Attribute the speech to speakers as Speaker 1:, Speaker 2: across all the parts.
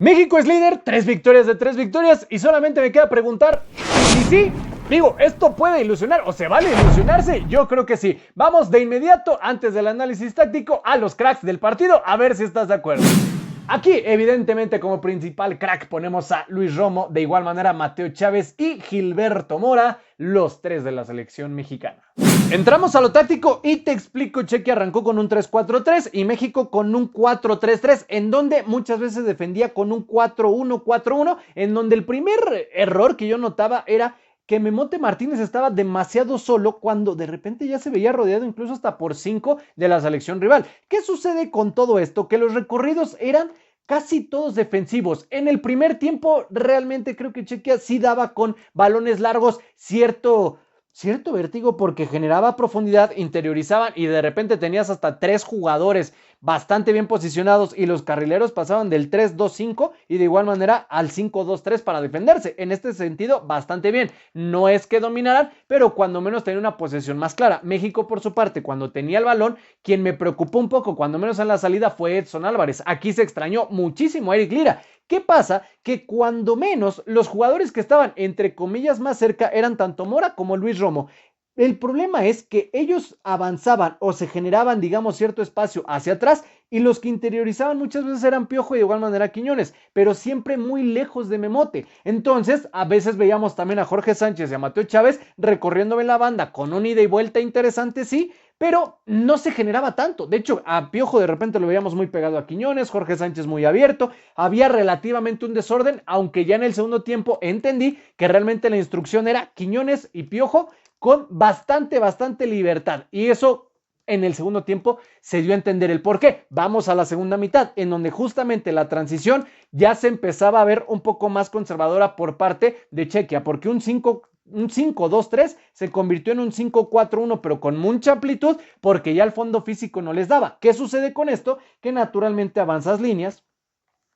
Speaker 1: México es líder, 3 victorias de 3 victorias y solamente me queda preguntar si sí. Digo, ¿esto puede ilusionar o se vale ilusionarse? Yo creo que sí. Vamos de inmediato, antes del análisis táctico, a los cracks del partido, a ver si estás de acuerdo. Aquí, evidentemente, como principal crack ponemos a Luis Romo, de igual manera Mateo Chávez y Gilberto Mora, los 3 de la selección mexicana. Entramos a lo táctico y te explico. Chequia arrancó con un 3-4-3 y México con un 4-3-3, en donde muchas veces defendía con un 4-1-4-1, en donde el primer error que yo notaba era que Memote Martínez estaba demasiado solo cuando de repente ya se veía rodeado incluso hasta por 5 de la selección rival. ¿Qué sucede con todo esto? Que los recorridos eran casi todos defensivos. En el primer tiempo realmente creo que Chequia sí daba con balones largos cierto vértigo porque generaba profundidad, interiorizaban y de repente tenías hasta 3 jugadores bastante bien posicionados y los carrileros pasaban del 3-2-5 y de igual manera al 5-2-3 para defenderse. En este sentido, bastante bien. No es que dominaran, pero cuando menos tenía una posesión más clara. México, por su parte, cuando tenía el balón, quien me preocupó un poco, cuando menos en la salida, fue Edson Álvarez. Aquí se extrañó muchísimo a Eric Lira. ¿Qué pasa? Que cuando menos los jugadores que estaban entre comillas más cerca eran tanto Mora como Luis Romo. El problema es que ellos avanzaban o se generaban, digamos, cierto espacio hacia atrás y los que interiorizaban muchas veces eran Piojo y de igual manera Quiñones, pero siempre muy lejos de Memote. Entonces, a veces veíamos también a Jorge Sánchez y a Mateo Chávez recorriendo en la banda con un ida y vuelta interesante, sí, pero no se generaba tanto. De hecho, a Piojo de repente lo veíamos muy pegado a Quiñones, Jorge Sánchez muy abierto, había relativamente un desorden, aunque ya en el segundo tiempo entendí que realmente la instrucción era Quiñones y Piojo con bastante libertad. Y eso en el segundo tiempo se dio a entender el por qué. Vamos a la segunda mitad, en donde justamente la transición ya se empezaba a ver un poco más conservadora por parte de Chequia, porque un 5-2-3 se convirtió en un 5-4-1, pero con mucha amplitud, porque ya el fondo físico no les daba. ¿Qué sucede con esto? Que naturalmente avanzas líneas,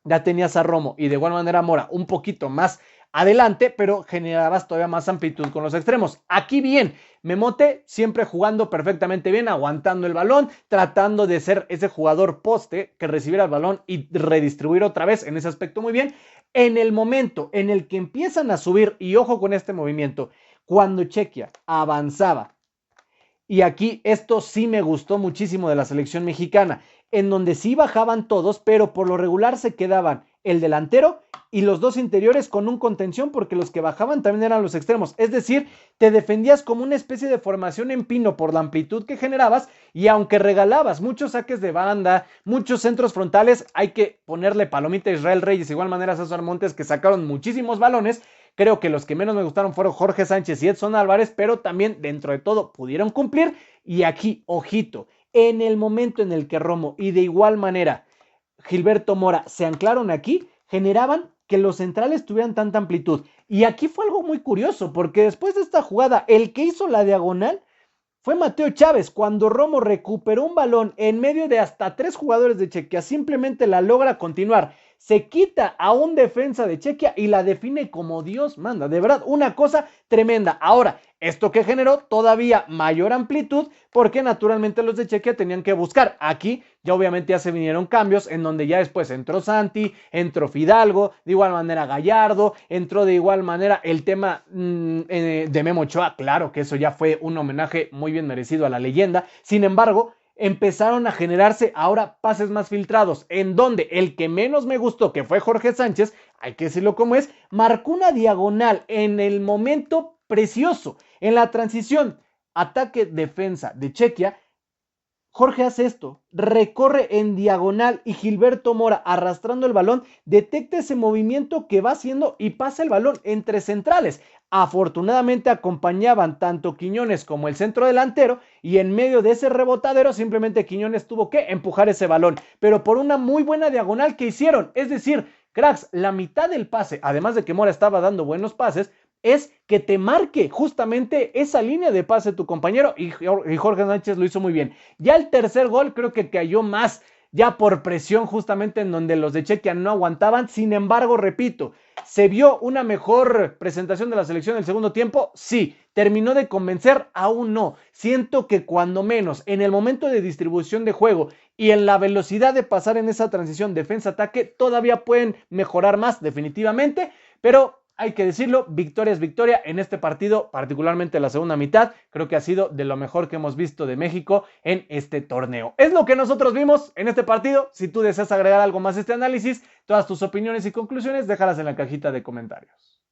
Speaker 1: ya tenías a Romo y de igual manera Mora un poquito más adelante, pero generabas todavía más amplitud con los extremos. Aquí bien, Memote siempre jugando perfectamente bien, aguantando el balón, tratando de ser ese jugador poste que recibiera el balón y redistribuir otra vez, en ese aspecto muy bien. En el momento en el que empiezan a subir, y ojo con este movimiento, cuando Chequia avanzaba, y aquí esto sí me gustó muchísimo de la selección mexicana, en donde sí bajaban todos, pero por lo regular se quedaban el delantero y los dos interiores con un contención, porque los que bajaban también eran los extremos. Es decir, te defendías como una especie de formación en pino por la amplitud que generabas, y aunque regalabas muchos saques de banda, muchos centros frontales, hay que ponerle palomita a Israel Reyes, de igual manera a César Montes, que sacaron muchísimos balones. Creo que los que menos me gustaron fueron Jorge Sánchez y Edson Álvarez, pero también dentro de todo pudieron cumplir. Y aquí, ojito, en el momento en el que Romo y de igual manera Gilberto Mora se anclaron aquí, generaban que los centrales tuvieran tanta amplitud. Y aquí fue algo muy curioso, porque después de esta jugada, el que hizo la diagonal fue Mateo Chávez. Cuando Romo recuperó un balón en medio de hasta 3 jugadores de Chequia, simplemente la logra continuar. Se quita a un defensa de Chequia y la define como Dios manda. De verdad, una cosa tremenda. Ahora, esto que generó todavía mayor amplitud, porque naturalmente los de Chequia tenían que buscar. Aquí ya obviamente ya se vinieron cambios, en donde ya después entró Santi, entró Fidalgo, de igual manera Gallardo, entró de igual manera el tema de Memo Ochoa. Claro que eso ya fue un homenaje muy bien merecido a la leyenda. Sin embargo, empezaron a generarse ahora pases más filtrados, en donde el que menos me gustó, que fue Jorge Sánchez, hay que decirlo como es, marcó una diagonal en el momento precioso, en la transición ataque-defensa de Chequia. Jorge hace esto, recorre en diagonal y Gilberto Mora, arrastrando el balón, detecta ese movimiento que va haciendo y pasa el balón entre centrales. Afortunadamente acompañaban tanto Quiñones como el centro delantero, y en medio de ese rebotadero simplemente Quiñones tuvo que empujar ese balón, pero por una muy buena diagonal que hicieron. Es decir, cracks, la mitad del pase, además de que Mora estaba dando buenos pases, es que te marque justamente esa línea de pase tu compañero, y Jorge Sánchez lo hizo muy bien. Ya el tercer gol creo que cayó más ya por presión justamente en donde los de Chequia no aguantaban. Sin embargo, repito, ¿se vio una mejor presentación de la selección en el segundo tiempo? Sí. ¿Terminó de convencer? Aún no. Siento que cuando menos en el momento de distribución de juego y en la velocidad de pasar en esa transición defensa-ataque todavía pueden mejorar más definitivamente, pero hay que decirlo, victoria es victoria en este partido, particularmente la segunda mitad. Creo que ha sido de lo mejor que hemos visto de México en este torneo. Es lo que nosotros vimos en este partido. Si tú deseas agregar algo más a este análisis, todas tus opiniones y conclusiones, déjalas en la cajita de comentarios.